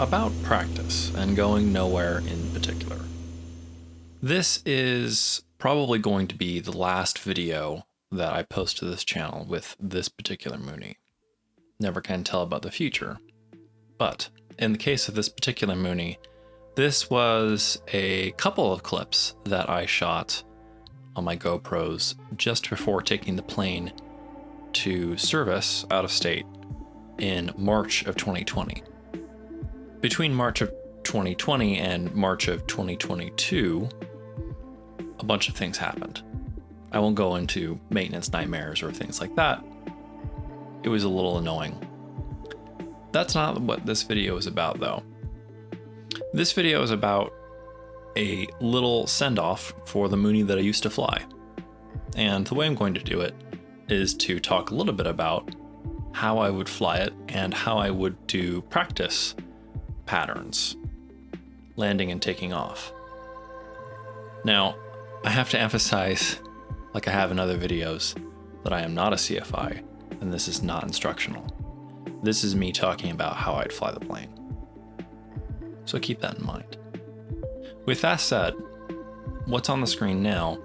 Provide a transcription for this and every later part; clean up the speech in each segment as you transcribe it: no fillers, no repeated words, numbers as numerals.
about practice and going nowhere in particular. This is probably going to be the last video that I post to this channel with this particular Moonie. Never can tell about the future. But in the case of this particular Moonie, this was a couple of clips that I shot on my GoPros just before taking the plane to service out of state in March of 2020. Between March of 2020 and March of 2022, a bunch of things happened. I won't go into maintenance nightmares or things like that. It was a little annoying. That's not what this video is about, though. This video is about a little send-off for the Moonie that I used to fly. And the way I'm going to do it is to talk a little bit about how I would fly it and how I would do practice patterns, landing and taking off. Now, I have to emphasize, like I have in other videos, that I am not a CFI, and this is not instructional. This is me talking about how I'd fly the plane. So keep that in mind. With that said, what's on the screen now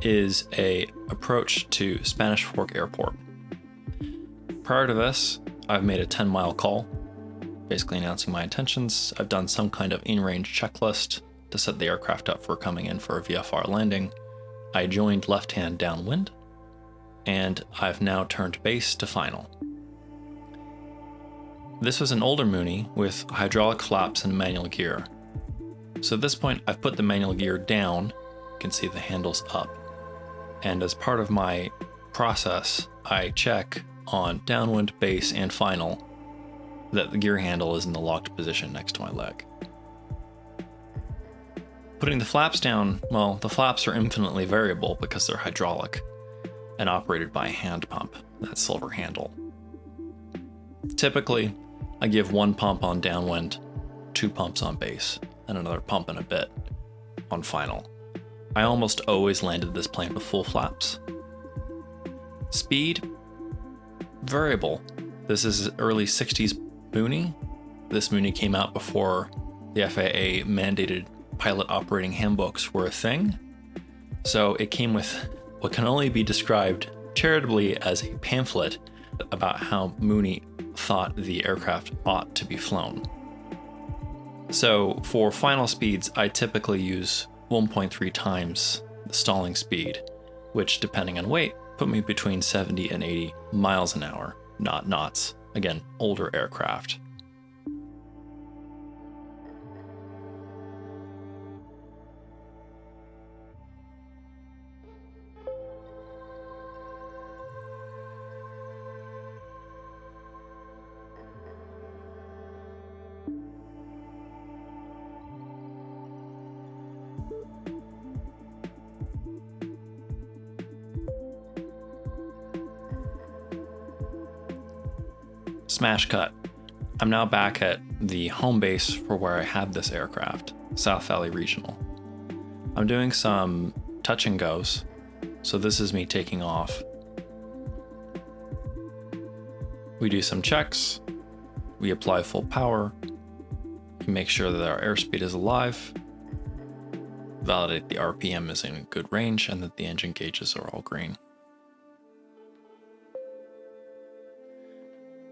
is an approach to Spanish Fork Airport. Prior to this, I've made a 10-mile call, basically announcing my intentions. I've done some kind of in-range checklist to set the aircraft up for coming in for a VFR landing. I joined left-hand downwind, and I've now turned base to final. This was an older Moonie with hydraulic flaps and manual gear. So at this point, I've put the manual gear down. You can see the handles up. And as part of my process, I check on downwind, base, and final that the gear handle is in the locked position next to my leg. Putting the flaps down, well, the flaps are infinitely variable because they're hydraulic and operated by a hand pump, that silver handle. Typically, I give one pump on downwind, 2 pumps on base, and another pump and a bit on final. I almost always landed this plane with full flaps. Speed, variable. This is early 60s Moonie. This Moonie came out before the FAA mandated pilot operating handbooks were a thing. So it came with what can only be described charitably as a pamphlet about how Moonie thought the aircraft ought to be flown. So for final speeds, I typically use 1.3 times the stalling speed, which depending on weight, put me between 70 and 80 miles an hour, not knots. Again, older aircraft. Smash cut. I'm now back at the home base for where I had this aircraft, South Valley Regional. I'm doing some touch and goes, so this is me taking off. We do some checks, we apply full power, we make sure that our airspeed is alive, validate the RPM is in good range, and that the engine gauges are all green.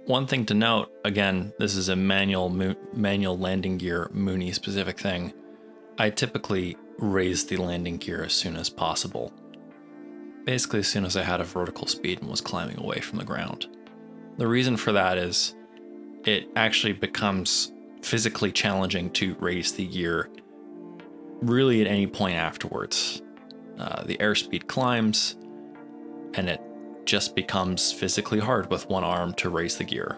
One thing to note, again, this is a manual landing gear Moonie specific thing. I typically raise the landing gear as soon as possible. Basically as soon as I had a vertical speed and was climbing away from the ground. The reason for that is it actually becomes physically challenging to raise the gear really at any point afterwards. The airspeed climbs and it just becomes physically hard with one arm to raise the gear.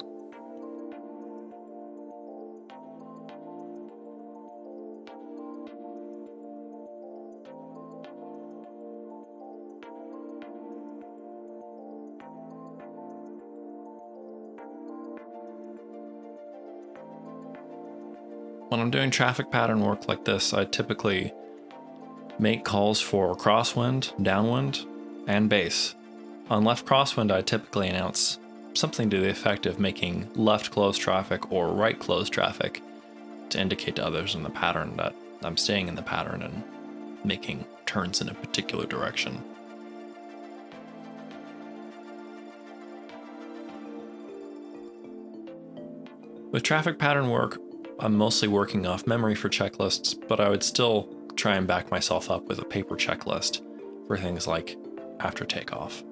When I'm doing traffic pattern work like this, I typically make calls for crosswind, downwind, and base. On left crosswind, I typically announce something to the effect of making left close traffic or right close traffic to indicate to others in the pattern that I'm staying in the pattern and making turns in a particular direction. With traffic pattern work, I'm mostly working off memory for checklists, but I would still try and back myself up with a paper checklist for things like after takeoff.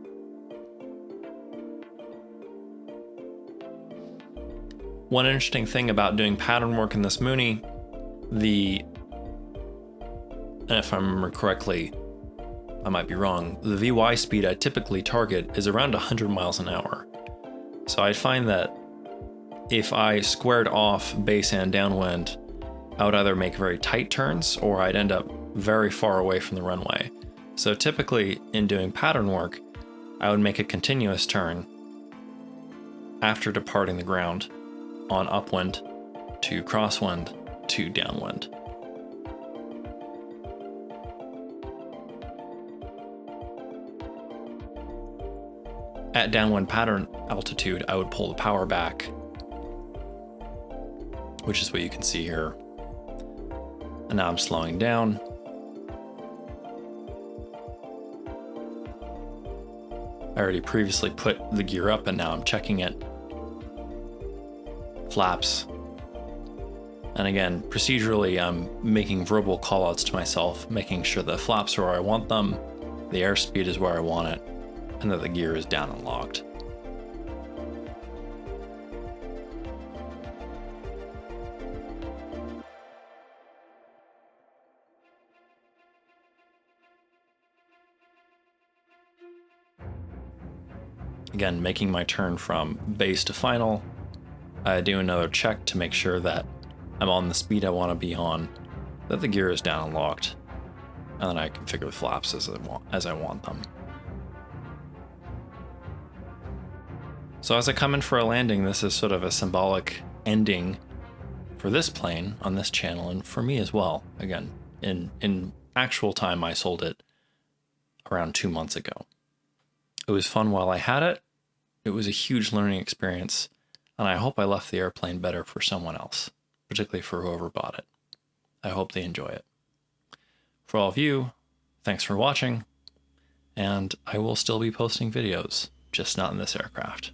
One interesting thing about doing pattern work in this Mooney, and if I remember correctly, I might be wrong, the VY speed I typically target is around 100 miles an hour. So I find that if I squared off base and downwind, I would either make very tight turns or I'd end up very far away from the runway. So typically in doing pattern work, I would make a continuous turn after departing the ground on upwind to crosswind to downwind. At downwind pattern altitude, I would pull the power back, which is what you can see here. And now I'm slowing down. I already previously put the gear up and now I'm checking it. Flaps. And again, procedurally, I'm making verbal callouts to myself, making sure the flaps are where I want them, the airspeed is where I want it, and that the gear is down and locked. Again, making my turn from base to final, I do another check to make sure that I'm on the speed I want to be on, that the gear is down and locked, and then I configure the flaps as I want them. So as I come in for a landing, this is sort of a symbolic ending for this plane on this channel, and for me as well. Again, in actual time, I sold it around 2 months ago. It was fun while I had it. It was a huge learning experience, and I hope I left the airplane better for someone else, particularly for whoever bought it. I hope they enjoy it. For all of you, thanks for watching, and I will still be posting videos, just not in this aircraft.